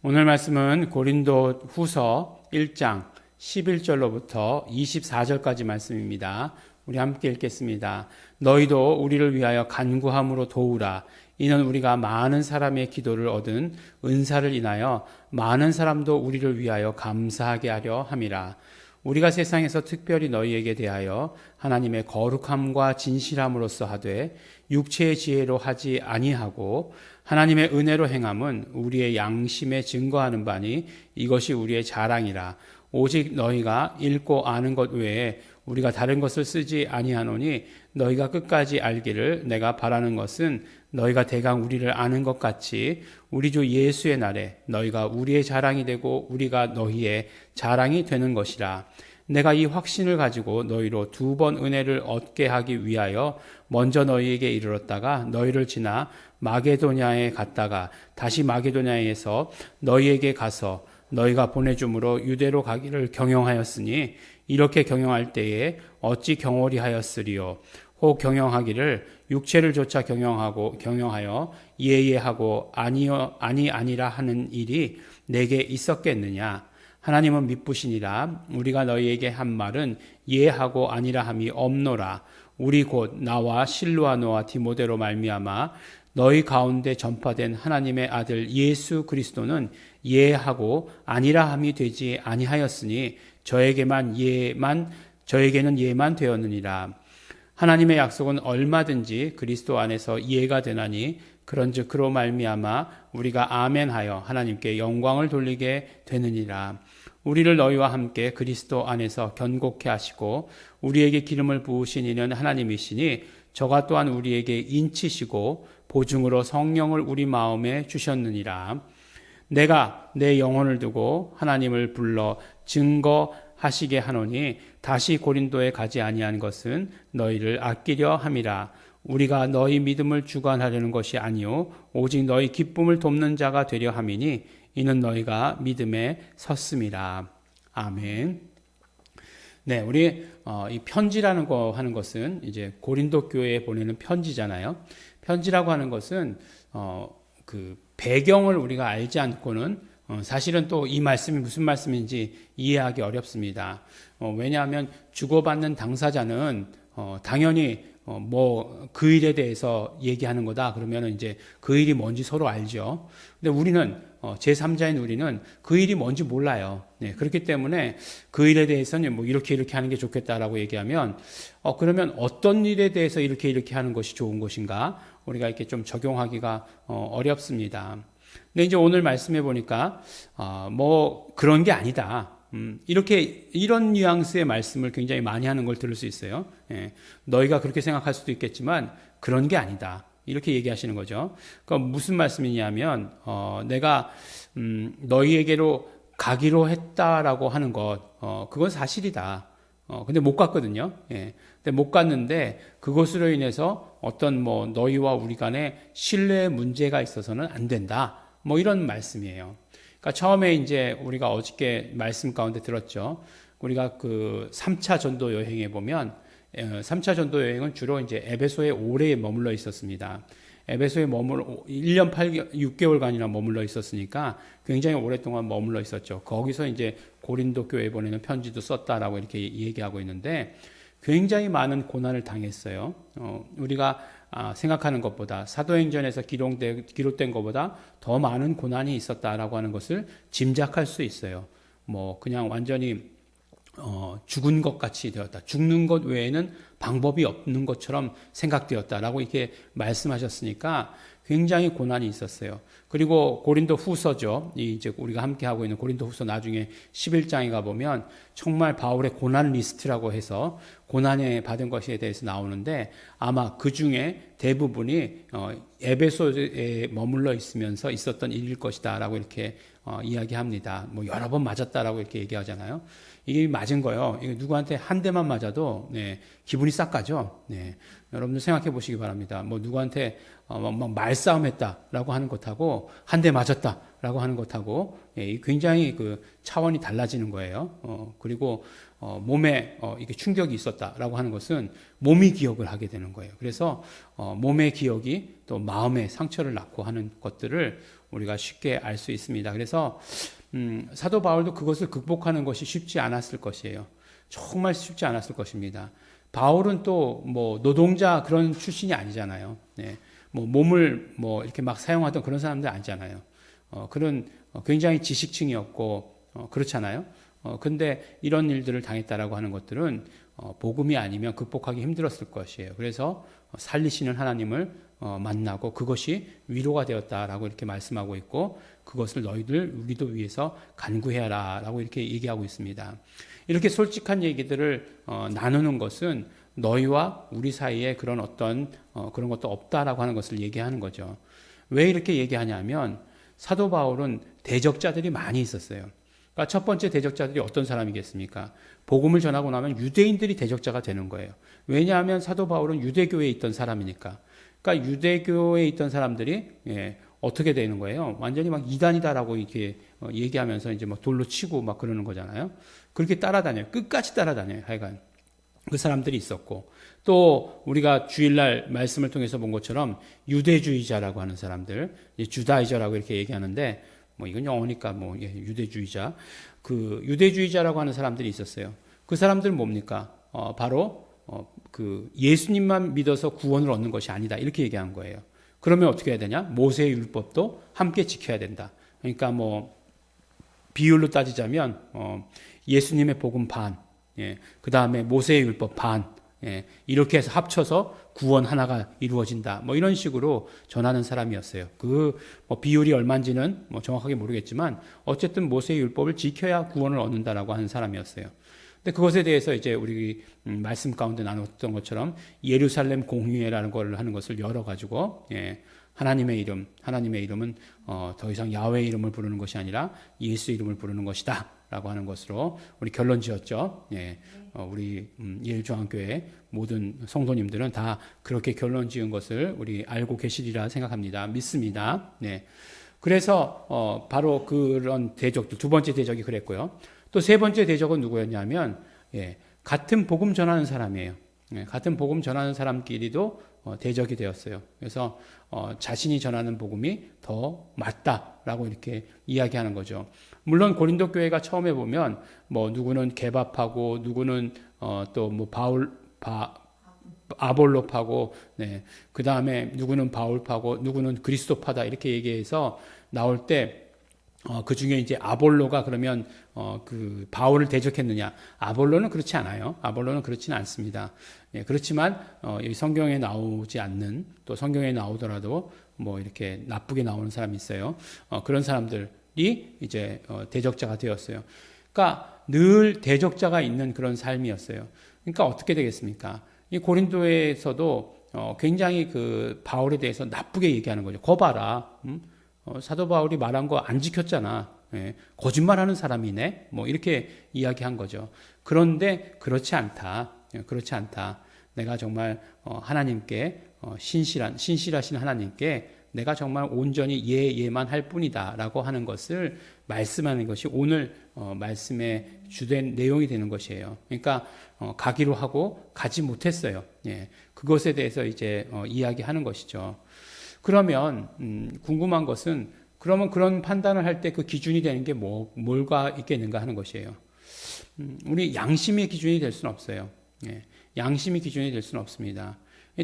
오늘 말씀은 고린도 후서 1장 11절로부터 24절까지 말씀입니다. 우리 함께 읽겠습니다. 너희도 우리를 위하여 간구함으로 도우라. 이는 우리가 많은 사람의 기도를 얻은 은사를 인하여 많은 사람도 우리를 위하여 감사하게 하려 함이라. 우리가 세상에서 특별히 너희에게 대하여 하나님의 거룩함과 진실함으로써 하되 육체의 지혜로 하지 아니하고 하나님의 은혜로 행함은 우리의 양심에 증거하는 바니 이것이 우리의 자랑이라. 오직 너희가 읽고 아는 것 외에 우리가 다른 것을 쓰지 아니하노니 너희가 끝까지 알기를 내가 바라는 것은 너희가 대강 우리를 아는 것 같이 우리 주 예수의 날에 너희가 우리의 자랑이 되고 우리가 너희의 자랑이 되는 것이라. 내가 이 확신을 가지고 너희로 2번 은혜를 얻게 하기 위하여 먼저 너희에게 이르렀다가 너희를 지나 마게도냐에 갔다가 다시 마게도냐에서 너희에게 가서 너희가 보내줌으로 유대로 가기를 경영하였으니 이렇게 경영할 때에 어찌 경홀히 하였으리요. 혹 경영하기를 육체를 조차 경영하여 예예하고 아니라 하는 일이 내게 있었겠느냐. 하나님은 미쁘시니라. 우리가 너희에게 한 말은 예하고 아니라 함이 없노라. 우리 곧 나와 실로아노와 디모데로 말미암아 너희 가운데 전파된 하나님의 아들 예수 그리스도는 예하고 아니라 함이 되지 아니하였으니 저에게는 예만 되었느니라. 하나님의 약속은 얼마든지 그리스도 안에서 이해가 되나니 그런즉 그로 말미암아 우리가 아멘하여 하나님께 영광을 돌리게 되느니라. 우리를 너희와 함께 그리스도 안에서 견고케 하시고 우리에게 기름을 부으신 이는 하나님이시니 저가 또한 우리에게 인치시고 보증으로 성령을 우리 마음에 주셨느니라. 내가 내 영혼을 두고 하나님을 불러 증거하시게 하노니 다시 고린도에 가지 아니한 것은 너희를 아끼려 함이라. 우리가 너희 믿음을 주관하려는 것이 아니요 오직 너희 기쁨을 돕는 자가 되려 함이니 이는 너희가 믿음에 섰음이라. 아멘. 네, 우리 이 편지라는 거 하는 것은 이제 고린도 교회에 보내는 편지잖아요. 편지라고 하는 것은 그 배경을 우리가 알지 않고는 사실은 또 이 말씀이 무슨 말씀인지 이해하기 어렵습니다. 왜냐하면 주고받는 당사자는 당연히 뭐 그 일에 대해서 얘기하는 거다 그러면 이제 그 일이 뭔지 서로 알죠. 근데 우리는 제3자인 우리는 그 일이 뭔지 몰라요. 네, 그렇기 때문에 그 일에 대해서는 뭐 이렇게 하는 게 좋겠다라고 얘기하면 그러면 어떤 일에 대해서 이렇게 하는 것이 좋은 것인가 우리가 이렇게 좀 적용하기가 어렵습니다. 근데 이제 오늘 말씀해 보니까 뭐 그런 게 아니다. 이런 뉘앙스의 말씀을 굉장히 많이 하는 걸 들을 수 있어요. 예, 너희가 그렇게 생각할 수도 있겠지만 그런 게 아니다. 이렇게 얘기하시는 거죠. 그러니까 무슨 말씀이냐면 내가 너희에게로 가기로 했다라고 하는 것, 그건 사실이다. 근데 못 갔거든요. 예. 근데 못 갔는데 그것으로 인해서 어떤 뭐 너희와 우리 간에 신뢰의 문제가 있어서는 안 된다. 뭐 이런 말씀이에요. 그러니까 처음에 이제 우리가 어저께 말씀 가운데 들었죠. 우리가 그 3차 전도 여행에 보면 3차 전도 여행은 주로 이제 에베소에 오래 머물러 있었습니다. 에베소에 1년 6개월간이나 머물러 있었으니까 굉장히 오랫동안 머물러 있었죠. 거기서 이제 고린도 교회에 보내는 편지도 썼다라고 이렇게 얘기하고 있는데 굉장히 많은 고난을 당했어요. 우리가 생각하는 것보다 사도행전에서 기록된 것보다 더 많은 고난이 있었다라고 하는 것을 짐작할 수 있어요. 뭐 그냥 완전히 죽은 것 같이 되었다. 죽는 것 외에는 방법이 없는 것처럼 생각되었다라고 이렇게 말씀하셨으니까 굉장히 고난이 있었어요. 그리고 고린도 후서죠. 이제 우리가 함께 하고 있는 고린도 후서 나중에 11장에 가보면 정말 바울의 고난 리스트라고 해서 고난에 받은 것에 대해서 나오는데 아마 그 중에 대부분이 에베소에 머물러 있으면서 있었던 일일 것이다 라고 이렇게 이야기합니다. 뭐 여러 번 맞았다라고 이렇게 얘기하잖아요. 이게 맞은 거요. 이게 누구한테 한 대만 맞아도 네, 기분이 싹 가죠. 네. 여러분들 생각해 보시기 바랍니다. 뭐 누구한테 막 말싸움했다라고 하는 것하고 한 대 맞았다라고 하는 것하고 굉장히 그 차원이 달라지는 거예요. 그리고 몸에 이게 충격이 있었다라고 하는 것은 몸이 기억을 하게 되는 거예요. 그래서 몸의 기억이 또 마음의 상처를 낳고 하는 것들을 우리가 쉽게 알 수 있습니다. 그래서 사도 바울도 그것을 극복하는 것이 쉽지 않았을 것이에요. 정말 쉽지 않았을 것입니다. 바울은 또 뭐 노동자 그런 출신이 아니잖아요. 네. 뭐 몸을 뭐 이렇게 막 사용하던 그런 사람들 아니잖아요. 그런 굉장히 지식층이었고 그렇잖아요. 근데 이런 일들을 당했다라고 하는 것들은 복음이 아니면 극복하기 힘들었을 것이에요. 그래서 살리시는 하나님을 만나고 그것이 위로가 되었다라고 이렇게 말씀하고 있고 그것을 너희들 우리도 위해서 간구해라라고 이렇게 얘기하고 있습니다. 이렇게 솔직한 얘기들을 나누는 것은 너희와 우리 사이에 그런 어떤 그런 것도 없다라고 하는 것을 얘기하는 거죠. 왜 이렇게 얘기하냐면 사도 바울은 대적자들이 많이 있었어요. 그러니까 첫 번째 대적자들이 어떤 사람이겠습니까? 복음을 전하고 나면 유대인들이 대적자가 되는 거예요. 왜냐하면 사도 바울은 유대교에 있던 사람이니까. 그러니까 유대교에 있던 사람들이 어떻게 되는 거예요? 완전히 막 이단이다라고 이렇게 얘기하면서 이제 막 돌로 치고 막 그러는 거잖아요. 그렇게 따라다녀요. 끝까지 따라다녀요. 하여간. 그 사람들이 있었고 또 우리가 주일날 말씀을 통해서 본 것처럼 유대주의자라고 하는 사람들, 주다이저라고 이렇게 얘기하는데 뭐 이건 영어니까 뭐 유대주의자, 그 유대주의자라고 하는 사람들이 있었어요. 그 사람들은 뭡니까? 바로 그 예수님만 믿어서 구원을 얻는 것이 아니다 이렇게 얘기한 거예요. 그러면 어떻게 해야 되냐? 모세의 율법도 함께 지켜야 된다. 그러니까 뭐 비율로 따지자면 예수님의 복음 반, 그 다음에 모세의 율법 반, 이렇게 해서 합쳐서 구원 하나가 이루어진다. 뭐 이런 식으로 전하는 사람이었어요. 그 뭐 비율이 얼마인지는 뭐 정확하게 모르겠지만 어쨌든 모세의 율법을 지켜야 구원을 얻는다라고 하는 사람이었어요. 근데 그것에 대해서 이제 우리 말씀 가운데 나눴던 것처럼 예루살렘 공의회라는 걸 하는 것을 열어가지고 하나님의 이름은 더 이상 야훼 이름을 부르는 것이 아니라 예수 이름을 부르는 것이다. 라고 하는 것으로 우리 결론 지었죠. 우리 예일중앙교회 모든 성도님들은 다 그렇게 결론 지은 것을 우리 알고 계시리라 생각합니다. 믿습니다. 그래서 바로 그런 대적들, 두 번째 대적이 그랬고요. 또 세 번째 대적은 누구였냐면 같은 복음 전하는 사람이에요. 같은 복음 전하는 사람끼리도 대적이 되었어요. 그래서 자신이 전하는 복음이 더 맞다라고 이렇게 이야기하는 거죠. 물론 고린도 교회가 처음에 보면 뭐 누구는 개밥하고 누구는 또 뭐 아볼로파고 그 다음에 누구는 바울파고 누구는 그리스도파다 이렇게 얘기해서 나올 때 그 중에 이제 아볼로가 그러면 그 바울을 대적했느냐? 아볼로는 그렇지 않아요. 아볼로는 그렇지는 않습니다. 그렇지만 이 성경에 나오지 않는 또 성경에 나오더라도 뭐 이렇게 나쁘게 나오는 사람이 있어요. 그런 사람들이 이제 대적자가 되었어요. 그러니까 늘 대적자가 있는 그런 삶이었어요. 그러니까 어떻게 되겠습니까? 이 고린도에서도 굉장히 그 바울에 대해서 나쁘게 얘기하는 거죠. 거 봐라. 사도 바울이 말한 거 안 지켰잖아. 거짓말하는 사람이네. 뭐 이렇게 이야기한 거죠. 그런데 그렇지 않다. 그렇지 않다. 내가 정말 하나님께 신실하신 하나님께 내가 정말 온전히 예만 할 뿐이다라고 하는 것을 말씀하는 것이 오늘 말씀의 주된 내용이 되는 것이에요. 그러니까 가기로 하고 가지 못했어요. 그것에 대해서 이제 이야기하는 것이죠. 그러면 궁금한 것은 그러면 그런 판단을 할 때 그 기준이 되는 게 뭘가 있겠는가 하는 것이에요. 우리 양심의 기준이 될 수는 없어요. 양심의 기준이 될 수는 없습니다.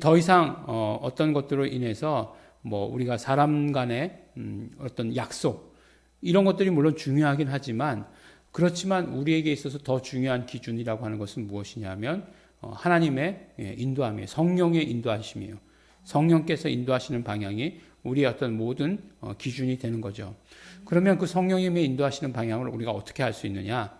더 이상 어떤 것들로 인해서 뭐 우리가 사람 간의 어떤 약속 이런 것들이 물론 중요하긴 하지만 그렇지만 우리에게 있어서 더 중요한 기준이라고 하는 것은 무엇이냐면 하나님의 인도함이에요. 성령의 인도하심이에요. 성령께서 인도하시는 방향이 우리의 어떤 모든 기준이 되는 거죠. 그러면 그 성령님의 인도하시는 방향을 우리가 어떻게 할 수 있느냐?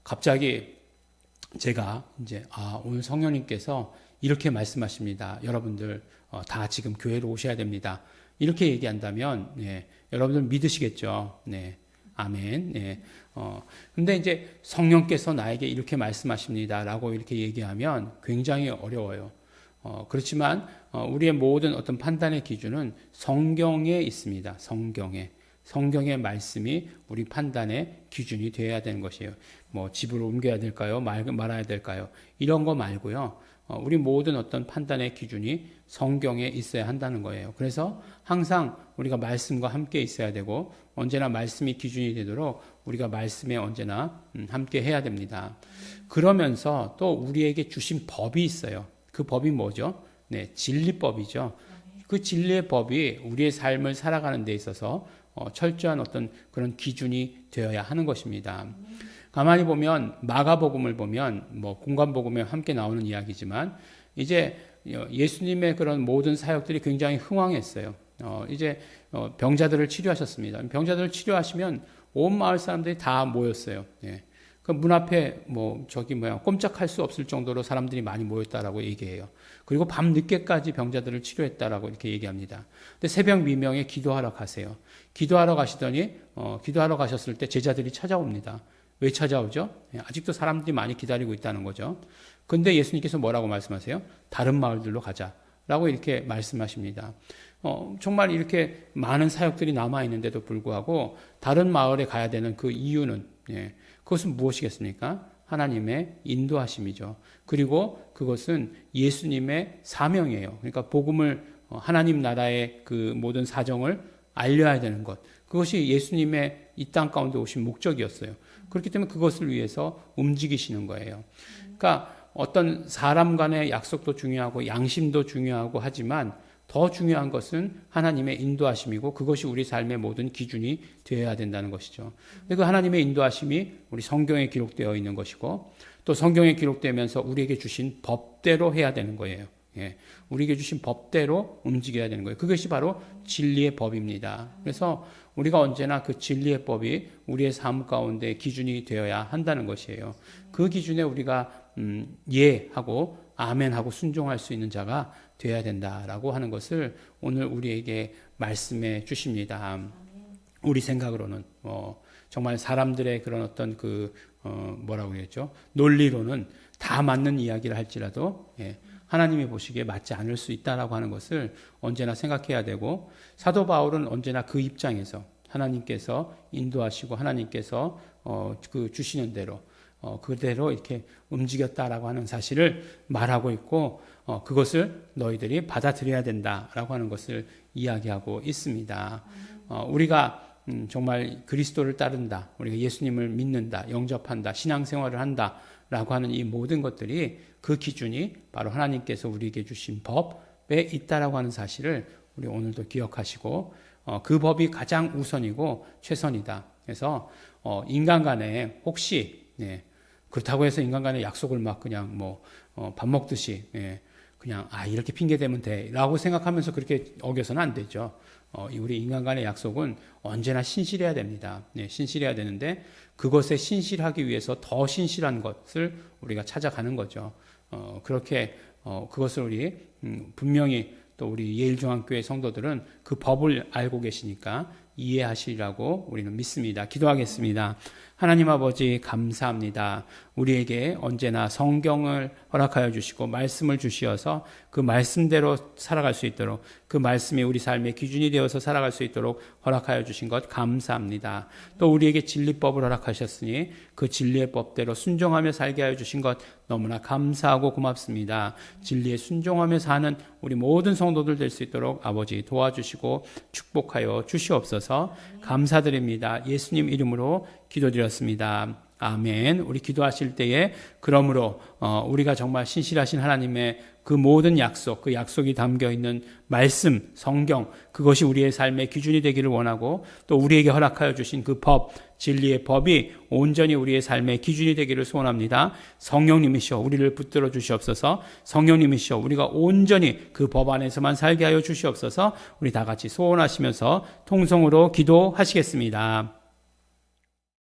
갑자기 제가 이제 오늘 성령님께서 이렇게 말씀하십니다. 여러분들 다 지금 교회로 오셔야 됩니다. 이렇게 얘기한다면 여러분들 믿으시겠죠? 아멘. 근데 이제 성령께서 나에게 이렇게 말씀하십니다라고 이렇게 얘기하면 굉장히 어려워요. 그렇지만 우리의 모든 어떤 판단의 기준은 성경에 있습니다. 성경의 말씀이 우리 판단의 기준이 되어야 되는 것이에요. 뭐 집을 옮겨야 될까요? 말아야 될까요? 이런 거 말고요. 우리 모든 어떤 판단의 기준이 성경에 있어야 한다는 거예요. 그래서 항상 우리가 말씀과 함께 있어야 되고 언제나 말씀이 기준이 되도록 우리가 말씀에 언제나 함께 해야 됩니다. 그러면서 또 우리에게 주신 법이 있어요. 그 법이 뭐죠? 네, 진리법이죠. 그 진리의 법이 우리의 삶을 살아가는 데 있어서 철저한 어떤 그런 기준이 되어야 하는 것입니다. 가만히 보면 마가복음을 보면 뭐 공관복음에 함께 나오는 이야기지만 이제 예수님의 그런 모든 사역들이 굉장히 흥왕했어요. 이제 병자들을 치료하셨습니다. 병자들을 치료하시면 온 마을 사람들이 다 모였어요. 예. 그 문 앞에 꼼짝할 수 없을 정도로 사람들이 많이 모였다라고 얘기해요. 그리고 밤 늦게까지 병자들을 치료했다라고 이렇게 얘기합니다. 근데 새벽 미명에 기도하러 가세요. 기도하러 가시더니 기도하러 가셨을 때 제자들이 찾아옵니다. 왜 찾아오죠? 아직도 사람들이 많이 기다리고 있다는 거죠. 근데 예수님께서 뭐라고 말씀하세요? 다른 마을들로 가자라고 이렇게 말씀하십니다. 정말 이렇게 많은 사역들이 남아있는데도 불구하고 다른 마을에 가야 되는 그 이유는 그것은 무엇이겠습니까? 하나님의 인도하심이죠. 그리고 그것은 예수님의 사명이에요. 그러니까 복음을 하나님 나라의 그 모든 사정을 알려야 되는 것. 그것이 예수님의 이 땅 가운데 오신 목적이었어요. 그렇기 때문에 그것을 위해서 움직이시는 거예요. 그러니까 어떤 사람 간의 약속도 중요하고 양심도 중요하고 하지만 더 중요한 것은 하나님의 인도하심이고 그것이 우리 삶의 모든 기준이 되어야 된다는 것이죠. 그 하나님의 인도하심이 우리 성경에 기록되어 있는 것이고 또 성경에 기록되면서 우리에게 주신 법대로 해야 되는 거예요. 우리에게 주신 법대로 움직여야 되는 거예요. 그것이 바로 진리의 법입니다. 그래서 우리가 언제나 그 진리의 법이 우리의 삶 가운데 기준이 되어야 한다는 것이에요. 그 기준에 우리가 예하고 아멘하고 순종할 수 있는 자가 되어야 된다라고 하는 것을 오늘 우리에게 말씀해 주십니다. 우리 생각으로는 정말 사람들의 그런 어떤 뭐라고 그랬죠? 논리로는 다 맞는 이야기를 할지라도 하나님이 보시기에 맞지 않을 수 있다라고 하는 것을 언제나 생각해야 되고 사도 바울은 언제나 그 입장에서 하나님께서 인도하시고 하나님께서 그 주시는 대로 그대로 이렇게 움직였다라고 하는 사실을 말하고 있고 그것을 너희들이 받아들여야 된다라고 하는 것을 이야기하고 있습니다. 우리가 정말 그리스도를 따른다, 우리가 예수님을 믿는다, 영접한다, 신앙생활을 한다라고 하는 이 모든 것들이 그 기준이 바로 하나님께서 우리에게 주신 법에 있다라고 하는 사실을 우리 오늘도 기억하시고 그 법이 가장 우선이고 최선이다. 그래서 인간 간에 혹시 그렇다고 해서 인간 간의 약속을 막 그냥 밥 먹듯이 그냥 이렇게 핑계 대면 돼라고 생각하면서 그렇게 어겨서는 안 되죠. 우리 인간 간의 약속은 언제나 신실해야 됩니다. 신실해야 되는데 그것에 신실하기 위해서 더 신실한 것을 우리가 찾아가는 거죠. 그렇게 그것을 우리 분명히 또 우리 예일중앙교회 성도들은 그 법을 알고 계시니까 이해하시리라고 우리는 믿습니다. 기도하겠습니다. 하나님 아버지 감사합니다. 우리에게 언제나 성경을 허락하여 주시고 말씀을 주시어서 그 말씀대로 살아갈 수 있도록 그 말씀이 우리 삶의 기준이 되어서 살아갈 수 있도록 허락하여 주신 것 감사합니다. 또 우리에게 진리법을 허락하셨으니 그 진리의 법대로 순종하며 살게 하여 주신 것 너무나 감사하고 고맙습니다. 진리에 순종하며 사는 우리 모든 성도들 될 수 있도록 아버지 도와주시고 축복하여 주시옵소서. 감사드립니다. 예수님 이름으로 기도드렸습니다. 아멘. 우리 기도하실 때에 그러므로 우리가 정말 신실하신 하나님의 그 모든 약속, 그 약속이 담겨 있는 말씀, 성경, 그것이 우리의 삶의 기준이 되기를 원하고 또 우리에게 허락하여 주신 그 법, 진리의 법이 온전히 우리의 삶의 기준이 되기를 소원합니다. 성령님이시여 우리를 붙들어 주시옵소서. 성령님이시여 우리가 온전히 그 법 안에서만 살게 하여 주시옵소서. 우리 다 같이 소원하시면서 통성으로 기도하시겠습니다.